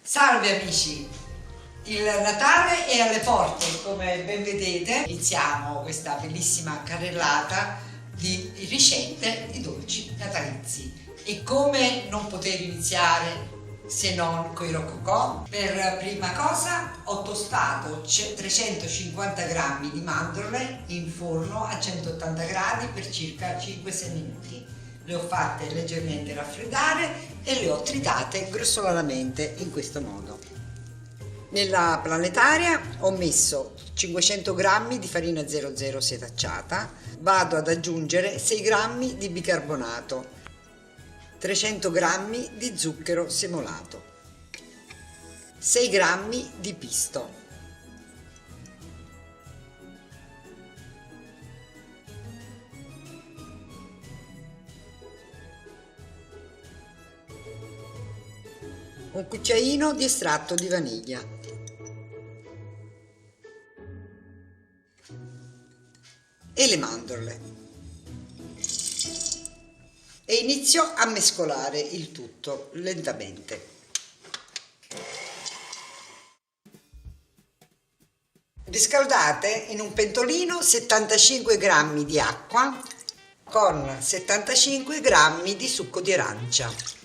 Salve amici, il Natale è alle porte, come ben vedete iniziamo questa bellissima carrellata di ricette di dolci natalizi. E come non poter iniziare se non con i rococò? Per prima cosa ho tostato 350 g di mandorle in forno a 180 gradi per circa 5-6 minuti. Le ho fatte leggermente raffreddare e le ho tritate grossolanamente in questo modo. Nella planetaria ho messo 500 g di farina 00 setacciata, vado ad aggiungere 6 g di bicarbonato, 300 g di zucchero semolato, 6 g di pisto, un cucchiaino di estratto di vaniglia e le mandorle e inizio a mescolare il tutto lentamente. Riscaldate in un pentolino 75 g di acqua con 75 g di succo di arancia.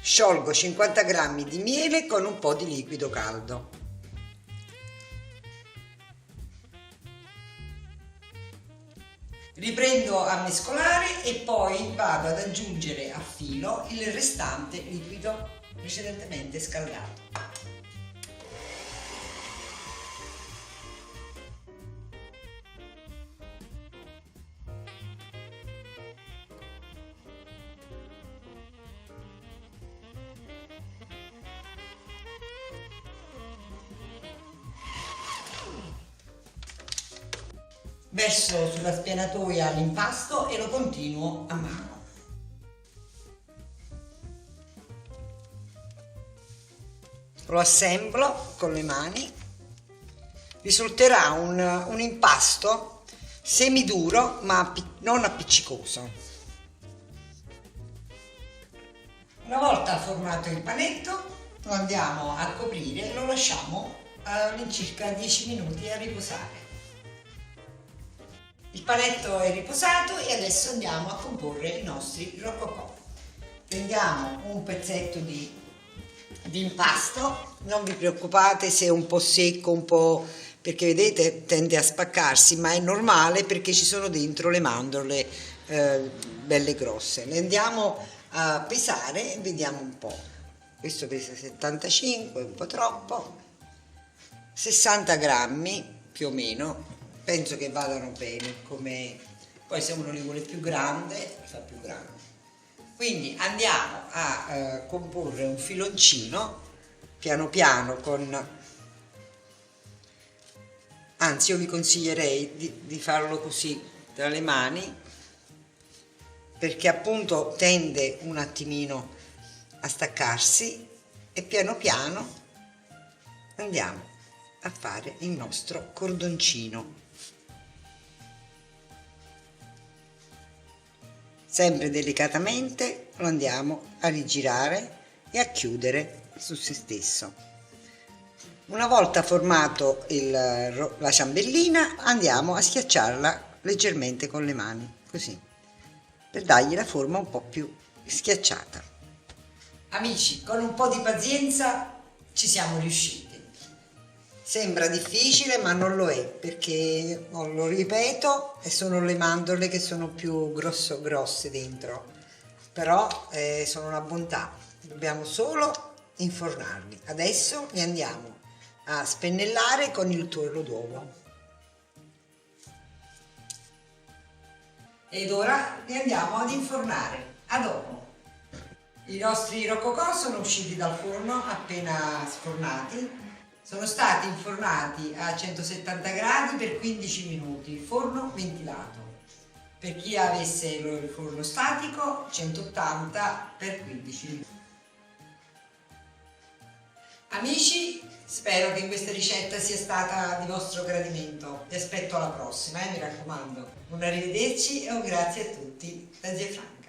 Sciolgo 50 g di miele con un po' di liquido caldo. Riprendo a mescolare e poi vado ad aggiungere a filo il restante liquido precedentemente scaldato. Verso sulla spianatoia l'impasto e lo continuo a mano. Lo assemblo con le mani. Risulterà un impasto semiduro ma non appiccicoso. Una volta formato il panetto lo andiamo a coprire e lo lasciamo all'incirca 10 minuti a riposare. Il panetto è riposato e adesso andiamo a comporre i nostri rococò. Prendiamo un pezzetto di impasto, non vi preoccupate se è un po' secco, un po', perché vedete tende a spaccarsi, ma è normale perché ci sono dentro le mandorle belle grosse. Le andiamo a pesare e vediamo un po'. Questo pesa 75, un po' troppo, 60 grammi più o meno. Penso che vadano bene, come poi se uno li vuole più grande, fa più grande. Quindi andiamo a comporre un filoncino piano piano anzi io vi consiglierei di farlo così tra le mani, perché appunto tende un attimino a staccarsi e piano piano andiamo a fare il nostro cordoncino. Sempre delicatamente lo andiamo a rigirare e a chiudere su se stesso. Una volta formato la ciambellina andiamo a schiacciarla leggermente con le mani, così, per dargli la forma un po' più schiacciata. Amici, con un po' di pazienza ci siamo riusciti. Sembra difficile ma non lo è, perché lo ripeto, sono le mandorle che sono più grosse dentro, però sono una bontà, dobbiamo solo infornarli. Adesso li andiamo a spennellare con il tuorlo d'uovo ed ora li andiamo ad infornare. A dopo! I nostri rococò sono usciti dal forno appena sfornati. Sono stati infornati a 170 gradi per 15 minuti, forno ventilato. Per chi avesse il forno statico, 180 per 15 minuti. Amici, spero che questa ricetta sia stata di vostro gradimento. Vi aspetto alla prossima, mi raccomando. Un arrivederci e un grazie a tutti da Zia Franca.